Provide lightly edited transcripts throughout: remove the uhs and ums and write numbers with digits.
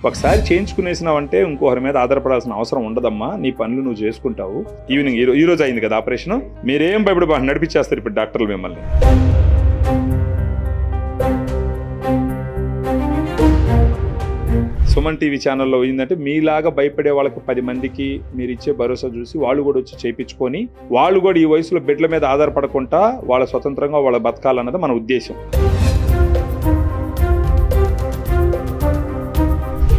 ఒకసారి చేయించుకునేసినావంటే ఇంకొకరి మీద ఆధారపడాల్సిన అవసరం ఉండదమ్మా. నీ పనులు నువ్వు చేసుకుంటావు. ఈవినింగ్ ఈ రోజు అయింది కదా ఆపరేషన్, మీరేం భయపడి నడిపించేస్తారు ఇప్పుడు డాక్టర్లు మిమ్మల్ని. సుమన్ టీవీ ఛానల్లో ఏంటంటే మీలాగా భయపడే వాళ్ళకి 10 మందికి మీరు ఇచ్చే భరోసా చూసి వాళ్ళు కూడా వచ్చి చేయించుకొని వాళ్ళు కూడా ఈ వయసులో బెడ్ల మీద ఆధారపడకుండా వాళ్ళ స్వతంత్రంగా వాళ్ళ బతకాలన్నది మన ఉద్దేశం.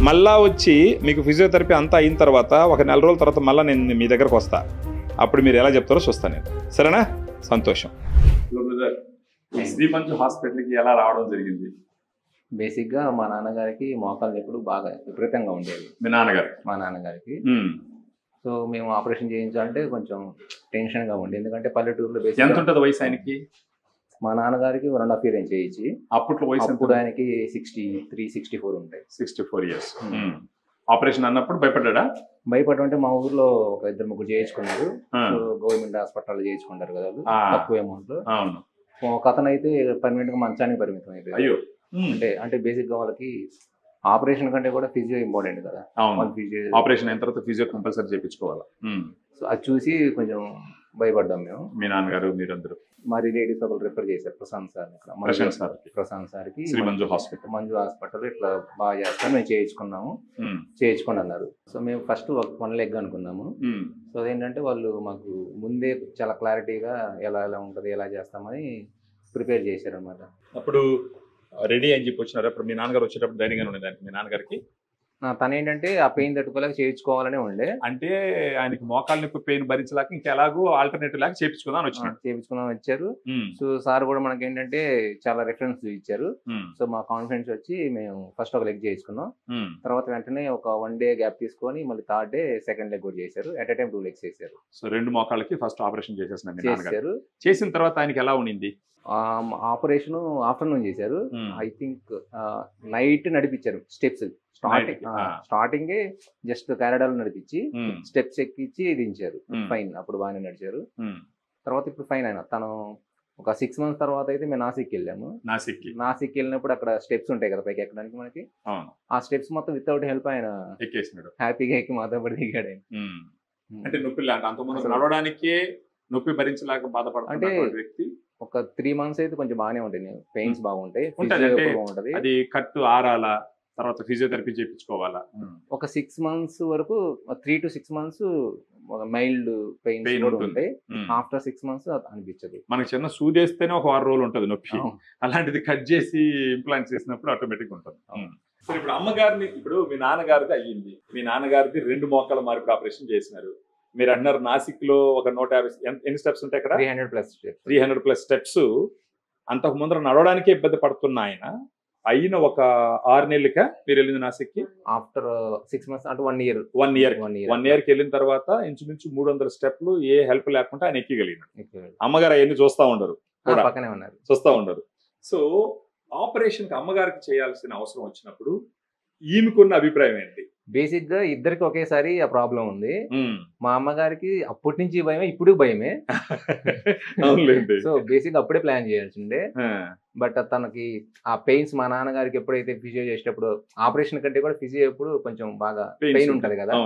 మళ్ళా వచ్చి మీకు ఫిజియోథెరపీ అంతా అయిన తర్వాత ఒక 4 రోజుల తర్వాత మళ్ళీ నేను మీ దగ్గరకు వస్తా. అప్పుడు మీరు ఎలా చెప్తారో చూస్తాను నేను. సరేనా? సంతోషం. శ్రీమంజు హాస్పిటల్కి ఎలా రావడం జరిగింది? బేసిక్గా మా నాన్నగారికి మోకాలు ఎప్పుడు బాగా విపరీతంగా ఉండేది. మీ నాన్నగారికి? మా నాన్నగారికి. సో మేము ఆపరేషన్ చేయించాలంటే కొంచెం టెన్షన్గా ఉండే, ఎందుకంటే పల్లెటూరులో బేసిక్. ఎంత ఉంటుంది వయసు ఆయనకి? మా నాన్నగారికి 1.5 years చేయించి అప్పట్లో వయసు అప్పుడు ఆయనకి 63, 64 ఉంటాయి. 64 years. ఆపరేషన్ అన్నప్పుడు భయపడ్డా? భయపడడం అంటే మా ఊర్లో ఒక 2-3 చేయించుకున్నారు. గవర్నమెంట్ హాస్పిటల్ చేయించుకుంటారు కదా తక్కువ అమౌంట్. ఒక అతను అయితే పర్మనెంట్ గా మంచానికి పరిమితం అయిపోయింది. అయ్యో. అంటే బేసిక్ గా వాళ్ళకి ఆపరేషన్ కంటే కూడా ఫిజియో ఇంపార్టెంట్ కదా. ఆపరేషన్ అయిన తర్వాత ఫిజియో కంపల్సరీ చేయించుకోవాలి. సో అది చూసి కొంచెం భయపడ్డాం మేము. మీ నాన్నగారు మీరందరూ? మా రిలేటివ్స్ ఒకరు రిఫర్ చేశారు ప్రశాంత్ సార్కి. శ్రీమంజు హాస్పిటల్. మంజు హాస్పిటల్ ఇట్లా బాగా చేస్తాం, మేము చేయించుకోండి అన్నారు. సో మేము ఫస్ట్ 1 leg అనుకున్నాము. సో అదేంటంటే వాళ్ళు మాకు ముందే చాలా క్లారిటీగా ఎలా ఉంటుంది, ఎలా చేస్తామని ప్రిపేర్ చేశారు అనమాట. అప్పుడు రెడీ అని చెప్పి వచ్చినారు. అప్పుడు మీ నాన్నగారు వచ్చేటప్పుడు ధైర్యంగా ఉండేదానికి మీ నాన్నగారికి? తను ఏంటంటే ఆ పెయిన్ తట్టుకోలేక చేయించుకోవాలనే ఉండే. అంటే ఆయనకి మోకాలు నొప్పి పెయిన్ భరించలేక ఇంకెలాగో ఆల్టర్నేటివ్ లాగా చేయించుకుందాం వచ్చారు. సో సార్ కూడా మనకి ఏంటంటే చాలా రిఫరెన్స్ ఇచ్చారు. సో మా కాన్ఫిడెన్స్ వచ్చి మేము ఫస్ట్ ఒక లెగ్ చేయించుకున్నాం. తర్వాత వెంటనే ఒక 1 day గ్యాప్ తీసుకొని మళ్ళీ 3rd day సెకండ్ లెగ్ కూడా చేశారు. ఎట్ ఎ టైం 2 legs చేశారు. సో 2 మోకాళ్ళకి ఫస్ట్ ఆపరేషన్ చేసేసారు. చేసిన తర్వాత ఆయనకి ఎలా ఉండింది? ఆపరేషన్ ఆఫ్టర్నూన్ చేశారు. ఐ థింక్ నైట్ నడిపించారు స్టెప్స్. స్టార్టింగ్ జస్ట్ కారిడార్ నడిపించి స్టెప్స్ ఎక్కించి దించారు. ఫైన్, అప్పుడు బాగానే నడిచారు. తర్వాత ఇప్పుడు ఫైన్ అయినా తను ఒక 6 months తర్వాత అయితే మేము నాసిక్ వెళ్ళాము. నాసిక్ వెళ్ళినప్పుడు అక్కడ స్టెప్స్ ఉంటాయి కదా పైకి ఎక్కడానికి మనకి. ఆ స్టెప్స్ మొత్తం వితౌట్ హెల్ప్ ఆయన ఎక్కేసినాడు. హ్యాపీగా ఎక్కి మాతో పాటు దిగాడు ఆయన. అంటే నొప్పి నడవడానికి నొప్పి భరించలేక బాధపడుతున్న వ్యక్తి ఒక 3 months అయితే కొంచెం బాగానే ఉంటాయి, పెయిన్స్ బాగుంటాయి. అది కట్టు ఆరాలా, తర్వాత ఫిజియోథెరపీ చేయించుకోవాలా? ఒక 6 months వరకు 3 to 6 months మైల్డ్ పెయిన్ ఉంటాయి. ఆఫ్టర్ 6 months అనిపించదు. మనకి చిన్న సూదేస్తేనే ఒక 6 రోజులు ఉంటుంది నొప్పి. అలాంటిది కట్ చేసి ఇంప్లాంట్ చేసినప్పుడు ఆటోమేటిక్ ఉంటుంది. సరే, ఇప్పుడు అమ్మగారిని, ఇప్పుడు మీ నాన్నగారిది అయ్యింది. మీ నాన్నగారిది 2 మోకాల మార్పు ఆపరేషన్ చేసినారు. మీరు అన్నారు నాసిక్ లో ఒక 150 ఎన్ని స్టెప్స్ ఉంటాయి అక్కడ? 300+ స్టెప్స్. అంతకు ముందర నడవడానికి ఇబ్బంది పడుతున్న ఆయన అయిన ఒక 6 నెలలక మీరు వెళ్ళింది నాసిక్ కి? ఆఫ్టర్ 6 months అంటే 1 year. 1 year కి వెళ్ళిన తర్వాత ఇంచుమించు 300 స్టెప్లు ఏ హెల్ప్ లేకుండా ఆయన ఎక్కగలిగినాడు. అమ్మగారు అవన్నీ చూస్తా ఉండరు, చూస్తా ఉండరు. సో ఆపరేషన్ కి అమ్మగారికి చేయాల్సిన అవసరం వచ్చినప్పుడు ఈమెకున్న అభిప్రాయం ఏంటి? బేసిక్ గా ఇద్దరికి ఒకేసారి ఆ ప్రాబ్లం ఉంది. మా అమ్మగారికి అప్పటి నుంచి భయమే, ఇప్పుడు భయమే. సో బేసిక్ అప్పుడే ప్లాన్ చేయాల్సిందే. బట్ తనకి ఆ పెయిన్స్, మా నాన్నగారికి ఎప్పుడైతే ఫిజియో చేసేటప్పుడు ఆపరేషన్ కంటే కూడా ఫిజియో ఎప్పుడు కొంచెం బాగా పెయిన్ ఉంటది కదా,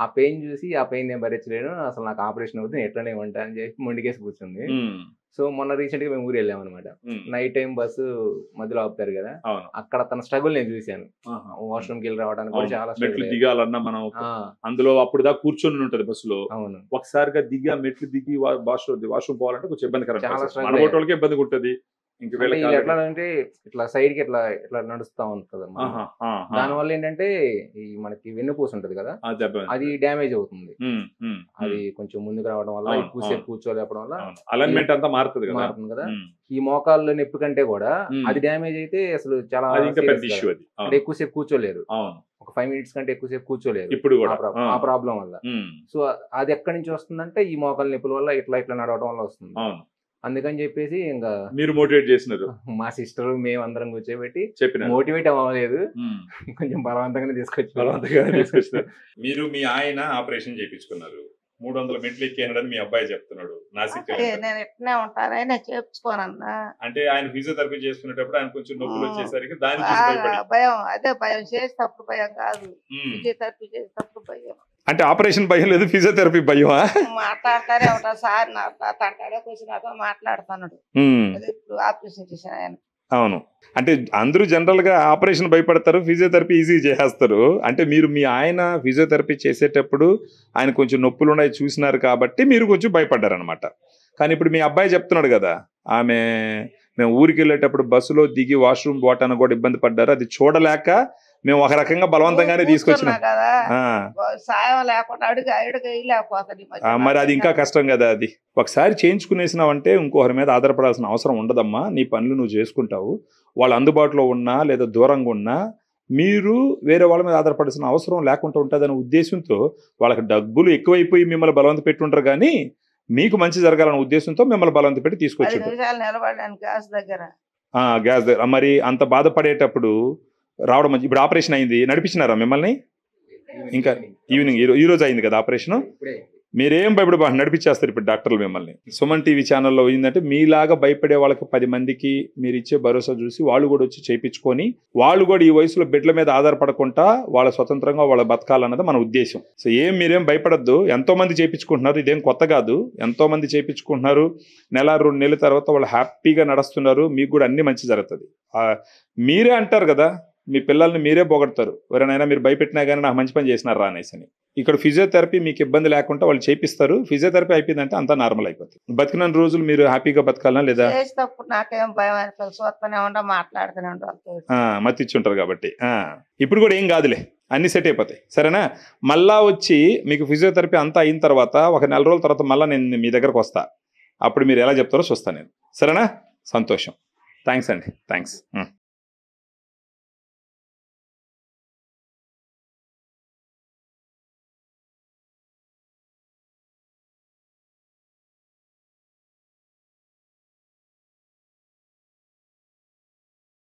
ఆ పెయిన్ చూసి ఆ పెయిన్ నేను భరించలేను, అసలు నాకు ఆపరేషన్ అవుతుంది, ఎట్లనే ఉంటా అని చెప్పి మొండికేసి కూర్చుంది. సో మొన్న రీసెంట్ గా మేము ఊరు వెళ్ళాం అనమాట. నైట్ టైం బస్సు మధ్యలో ఆపుతారు కదా, అక్కడ తన స్ట్రగుల్ నేను చూశాను. వాష్రూమ్ కి వెళ్ళి రావడానికి కూడా చాలా మెట్లు దిగాలన్నా మనం అందులో అప్పుడు దాకా కూర్చొని ఉంటది బస్సులో. అవును, ఒకసారిగా దిగి మెట్లు దిగి వాష్రూమ్ పోవాలంటే కొంచెం ఇబ్బంది, ఇబ్బంది ఉంటుంది. ఎట్లా అంటే ఇట్లా సైడ్ కి ఇట్లా ఇట్లా నడుస్తా ఉంటది. దానివల్ల ఏంటంటే ఈ మనకి వెన్నుపూస ఉంటది కదా, అది డ్యామేజ్ అవుతుంది. అది కొంచెం ముందుకు రావడం వల్ల, ఎక్కువసేపు కూర్చోలేపడం వల్ల అలైన్మెంట్ అంతా మారుతుంది కదా. ఈ మోకాళ్ళ నొప్పి కంటే కూడా అది డ్యామేజ్ అయితే అసలు చాలా అంటే ఎక్కువసేపు కూర్చోలేరు. ఒక 5 minutes కంటే ఎక్కువసేపు కూర్చోలేరు ఇప్పుడు ఆ ప్రాబ్లం వల్ల. సో అది ఎక్కడి నుంచి వస్తుందంటే ఈ మోకాళ్ళ నొప్పుల వల్ల ఇట్లా ఇట్లా నడవడం వల్ల వస్తుంది. అందుకని చెప్పేసి ఇంకా మీరు మోటివేట్ చేసినారు. మా మేము అందరం కూర్చోబెట్టి చెప్పిన, మోటివేట్ అవ్వలేదు, కొంచెం బలవంతంగానే తీసుకొచ్చారు. మీరు మీ ఆయన ఆపరేషన్ చేయించుకున్నారు. 300 మెట్లు ఎక్కేయడని మీ అబ్బాయి చెప్తున్నాడు నాసిక్ నేను ఇట్నే ఉంటాను నేను చేపించుకోనన్నా. అంటే ఆయన ఫిజియోథెరపీ చేసుకునేటప్పుడు ఆయన కొంచెం నొప్పులు వచ్చేసరికి దాన్ని చూసి భయపడి భయం, అదే భయం, చేసేటప్పుడు భయం కాదు, ఫిజియోథెరపీ చేసేటప్పుడు భయం. అంటే ఆపరేషన్ భయం లేదు, ఫిజియోథెరపీ భయమా? మాట్లాడతారే ఉంటా సార్ తంటాడే కొంచెం నాతో మాట్లాడుతున్నాడు. ఇప్పుడు ఆపరేషన్ చేశాను ఆయన. అవును, అంటే అందరూ జనరల్ గా ఆపరేషన్ భయపడతారు, ఫిజియోథెరపీ ఈజీ చేసేస్తారు. అంటే మీరు మీ ఆయన ఫిజియోథెరపీ చేసేటప్పుడు ఆయన కొంచెం నొప్పులు ఉన్నాయి చూసినారు కాబట్టి మీరు కొంచెం భయపడ్డారు అనమాట. కానీ ఇప్పుడు మీ అబ్బాయి చెప్తున్నాడు కదా, మేము ఊరికి వెళ్ళేటప్పుడు బస్సులో దిగి వాష్రూమ్ పోవటానికి కూడా ఇబ్బంది పడ్డారు, అది చూడలేక మేము ఒక రకంగా బలవంతంగానే తీసుకొచ్చినాం కదా, సాయం లేకుండా లేకపోతుంది. మరి అది ఇంకా కష్టం కదా. అది ఒకసారి చేయించుకునేసినావంటే ఇంకొకరి మీద ఆధారపడాల్సిన అవసరం ఉండదమ్మా. నీ పనులు నువ్వు చేసుకుంటావు. వాళ్ళు అందుబాటులో ఉన్నా లేదా దూరంగా ఉన్నా మీరు వేరే వాళ్ళ మీద ఆధారపడాల్సిన అవసరం లేకుండా ఉంటుందనే ఉద్దేశంతో వాళ్ళకి డబ్బులు ఎక్కువైపోయి మిమ్మల్ని బలవంత పెట్టుంటారు, కానీ మీకు మంచి జరగాలనే ఉద్దేశంతో మిమ్మల్ని బలవంత పెట్టి తీసుకొచ్చి గ్యాస్ దగ్గర మరి అంత బాధపడేటప్పుడు రావడం మంచి. ఇప్పుడు ఆపరేషన్ అయింది, నడిపించినారా మిమ్మల్ని? ఇంకా ఈవినింగ్ ఈ రోజు అయింది కదా ఆపరేషన్. మీరేం భయపడి నడిపించేస్తారు ఇప్పుడు డాక్టర్లు మిమ్మల్ని. సుమన్ టీవీ ఛానల్లో ఏంటంటే మీలాగా భయపడే వాళ్ళకి 10 మందికి మీరు ఇచ్చే భరోసా చూసి వాళ్ళు కూడా వచ్చి చేయించుకొని వాళ్ళు కూడా ఈ వయసులో బెడ్ల మీద ఆధారపడకుండా వాళ్ళ స్వతంత్రంగా వాళ్ళ బతకాలన్నది మన ఉద్దేశం. సో మీరేం భయపడద్దు. ఎంతో మంది చేయించుకుంటున్నారు, ఇదేం కొత్త కాదు. ఎంతో మంది చేయించుకుంటున్నారు, నెల 2 నెలల తర్వాత వాళ్ళు హ్యాపీగా నడుస్తున్నారు. మీకు కూడా అన్ని మంచి జరుగుతుంది. మీరే అంటారు కదా, మీ పిల్లల్ని మీరే పొగడతారు, ఎవరైనా మీరు భయపెట్టినా కానీ నాకు మంచి పని చేసినారా అనేసి అని. ఇక్కడ ఫిజియోథెరపీ మీకు ఇబ్బంది లేకుండా వాళ్ళు చేపిస్తారు. ఫిజియోథెరపీ అయిపోయిందంటే అంతా నార్మల్ అయిపోతుంది. బతికిన రోజులు మీరు హ్యాపీగా బతకాలనా లేదా? నాకేం భయం చూస్తూనే ఉంటా, మాట్లాడుతూనే ఉంటారు, మత్తిచ్చుంటారు కాబట్టి. ఇప్పుడు కూడా ఏం కాదులే, అన్ని సెట్ అయిపోతాయి. సరేనా? మళ్ళా వచ్చి మీకు ఫిజియోథెరపీ అంతా అయిన తర్వాత ఒక 4 రోజుల తర్వాత మళ్ళీ నేను మీ దగ్గరకు వస్తా. అప్పుడు మీరు ఎలా చెప్తారో చూస్తాను నేను. సరేనా? సంతోషం. థ్యాంక్స్ అండి. థ్యాంక్స్.